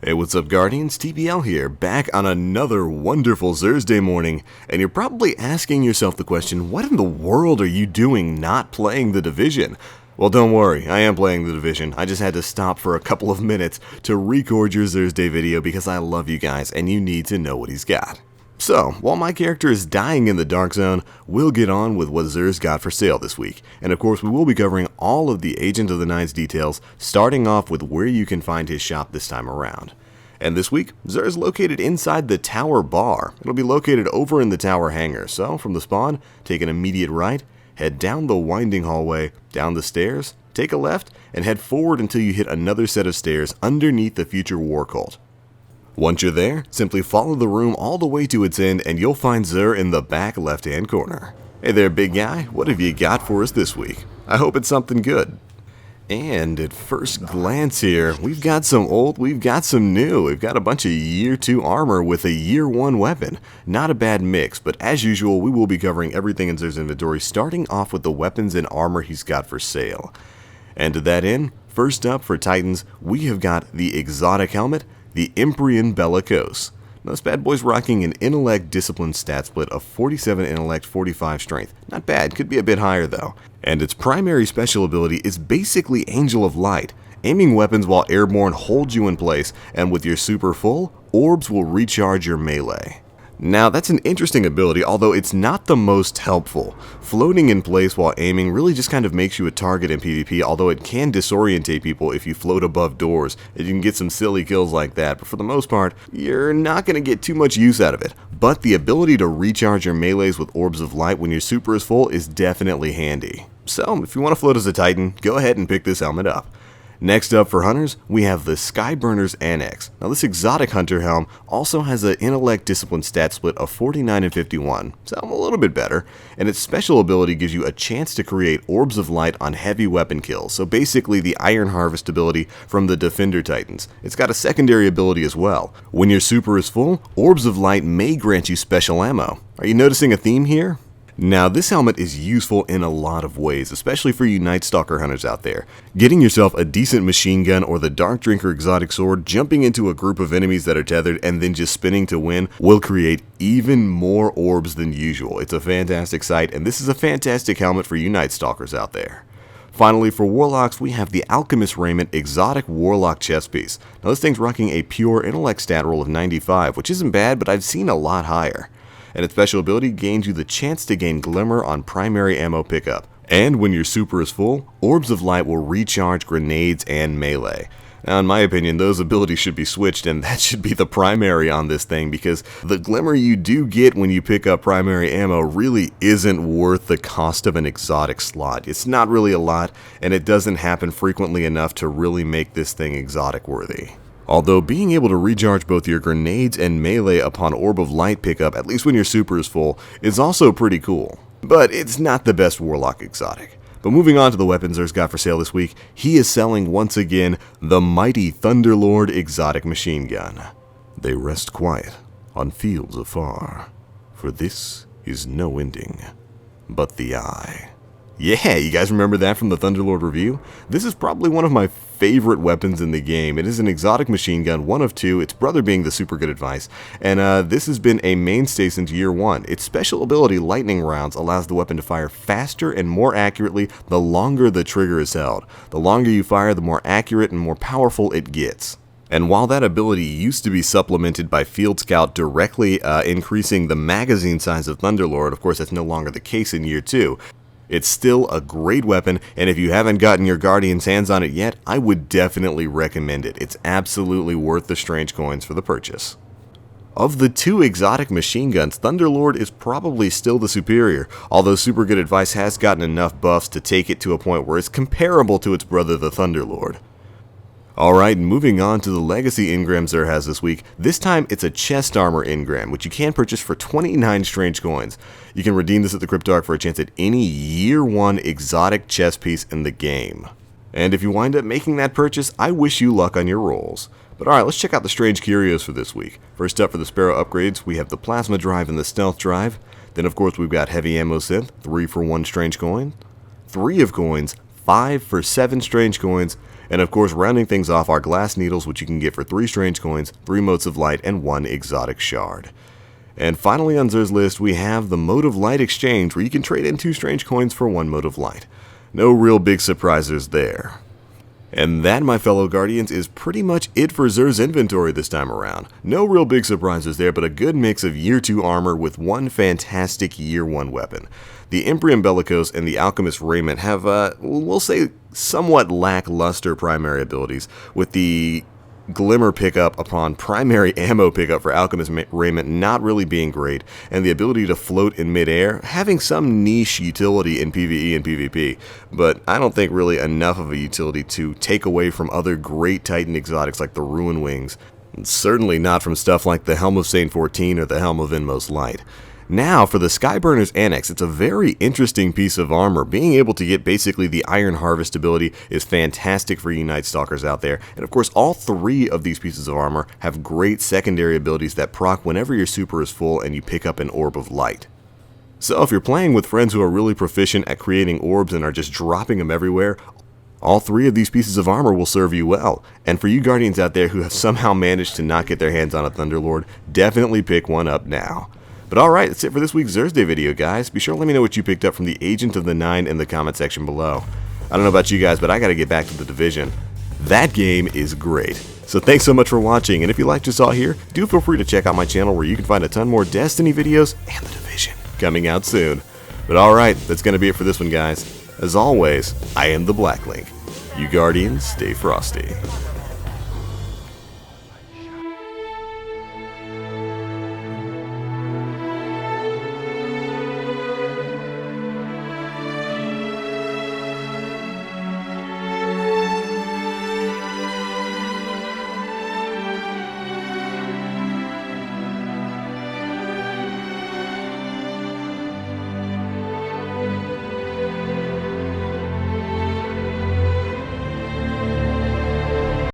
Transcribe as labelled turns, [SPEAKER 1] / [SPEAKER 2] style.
[SPEAKER 1] Hey, what's up, Guardians? TBL here, back on another wonderful Xursday morning, and you're probably asking yourself the question, what in the world are you doing not playing The Division? Well, don't worry, I am playing The Division. I just had to stop for a couple of minutes to record your Xursday video because I love you guys, and you need to know what he's got. So, while my character is dying in the Dark Zone, we'll get on with what Xurs got for sale this week. And of course, we will be covering all of the Agent of the Night's details, starting off with where you can find his shop this time around. And this week, Xurs is located inside the Tower Bar. It'll be located over in the Tower Hangar, so from the spawn, take an immediate right, head down the winding hallway, down the stairs, take a left, and head forward until you hit another set of stairs underneath the future War Cult. Once you're there, simply follow the room all the way to its end and you'll find Xur in the back left-hand corner. Hey there, big guy, what have you got for us this week? I hope it's something good. And at first glance here, we've got some old, we've got some new. We've got a bunch of Year 2 armor with a Year 1 weapon. Not a bad mix, but as usual, we will be covering everything in Xur's inventory, starting off with the weapons and armor he's got for sale. And to that end, first up for Titans, we have got the exotic helmet, the Imprian Bellicose. Now, this bad boy's rocking an intellect discipline stat split of 47 intellect, 45 strength. Not bad, could be a bit higher though. And its primary special ability is basically Angel of Light. Aiming weapons while airborne holds you in place, and with your super full, orbs will recharge your melee. Now, that's an interesting ability, although it's not the most helpful. Floating in place while aiming really just kind of makes you a target in PvP, although it can disorientate people if you float above doors, and you can get some silly kills like that, but for the most part, you're not going to get too much use out of it. But the ability to recharge your melees with orbs of light when your super is full is definitely handy. So, if you want to float as a Titan, go ahead and pick this helmet up. Next up for hunters, we have the Skyburner's Annex. Now, this exotic hunter helm also has an intellect discipline stat split of 49 and 51, so a little bit better, and its special ability gives you a chance to create orbs of light on heavy weapon kills, so basically the Iron Harvest ability from the Defender Titans. It's got a secondary ability as well. When your super is full, orbs of light may grant you special ammo. Are you noticing a theme here? Now, this helmet is useful in a lot of ways, especially for you Night Stalker hunters out there. Getting yourself a decent machine gun or the Dark Drinker exotic sword, jumping into a group of enemies that are tethered, and then just spinning to win will create even more orbs than usual. It's a fantastic sight, and this is a fantastic helmet for you Night Stalkers out there. Finally, for Warlocks, we have the Alchemist Raiment Exotic Warlock Chest Piece. Now, this thing's rocking a pure intellect stat roll of 95, which isn't bad, but I've seen a lot higher. And its special ability gains you the chance to gain Glimmer on primary ammo pickup. And when your super is full, orbs of light will recharge grenades and melee. Now, in my opinion, those abilities should be switched, and that should be the primary on this thing, because the Glimmer you do get when you pick up primary ammo really isn't worth the cost of an exotic slot. It's not really a lot, and it doesn't happen frequently enough to really make this thing exotic worthy. Although being able to recharge both your grenades and melee upon Orb of Light pickup, at least when your super is full, is also pretty cool. But it's not the best Warlock exotic. But moving on to the weapons Xurs got for sale this week, he is selling once again the mighty Thunderlord exotic machine gun. They rest quiet on fields afar, for this is no ending but the eye. Yeah, you guys remember that from the Thunderlord review? This is probably one of my favorite weapons in the game. It is an exotic machine gun, one of two, its brother being the super good advice, and this has been a mainstay since Year 1. Its special ability, Lightning Rounds, allows the weapon to fire faster and more accurately the longer the trigger is held. The longer you fire, the more accurate and more powerful it gets. And while that ability used to be supplemented by Field Scout directly increasing the magazine size of Thunderlord, of course that's no longer the case in Year 2, it's still a great weapon, and if you haven't gotten your Guardian's hands on it yet, I would definitely recommend it. It's absolutely worth the strange coins for the purchase. Of the two exotic machine guns, Thunderlord is probably still the superior, although Super Good Advice has gotten enough buffs to take it to a point where it's comparable to its brother the Thunderlord. Alright, moving on to the Legacy Engram Xur has this week. This time it's a chest armor engram, which you can purchase for 29 strange coins. You can redeem this at the Cryptarch for a chance at any Year 1 exotic chest piece in the game. And if you wind up making that purchase, I wish you luck on your rolls. But alright, let's check out the strange curios for this week. First up for the Sparrow upgrades, we have the Plasma Drive and the Stealth Drive. Then of course we've got Heavy Ammo Synth, 3 for 1 strange coin. 3 of coins, 5 for 7 strange coins. And of course, rounding things off are glass needles, which you can get for 3 strange coins, 3 motes of light, and 1 exotic shard. And finally on Xur's list, we have the Mode of Light exchange, where you can trade in 2 strange coins for 1 Mode of Light. No real big surprises there. And that, my fellow Guardians, is pretty much it for Xur's inventory this time around. No real big surprises there, but a good mix of Year 2 armor with one fantastic Year 1 weapon. The Imbrium Bellicose and the Alchemist Raiment have, we'll say, somewhat lackluster primary abilities, with the Glimmer pickup upon primary ammo pickup for Alchemist Raiment not really being great, and the ability to float in midair having some niche utility in PvE and PvP, but I don't think really enough of a utility to take away from other great Titan exotics like the Ruin Wings, and certainly not from stuff like the Helm of Saint 14 or the Helm of Inmost Light. Now, for the Skyburner's Annex, it's a very interesting piece of armor. Being able to get basically the Iron Harvest ability is fantastic for you Night Stalkers out there. And of course, all 3 of these pieces of armor have great secondary abilities that proc whenever your super is full and you pick up an Orb of Light. So if you're playing with friends who are really proficient at creating orbs and are just dropping them everywhere, all 3 of these pieces of armor will serve you well. And for you Guardians out there who have somehow managed to not get their hands on a Thunderlord, definitely pick one up now. But alright, that's it for this week's Xursday video, guys. Be sure to let me know what you picked up from the Agent of the Nine in the comment section below. I don't know about you guys, but I gotta get back to the Division. That game is great. So thanks so much for watching, and if you liked what you saw here, do feel free to check out my channel where you can find a ton more Destiny videos and the Division coming out soon. But alright, that's gonna be it for this one, guys. As always, I am the Black Link. You Guardians, stay frosty.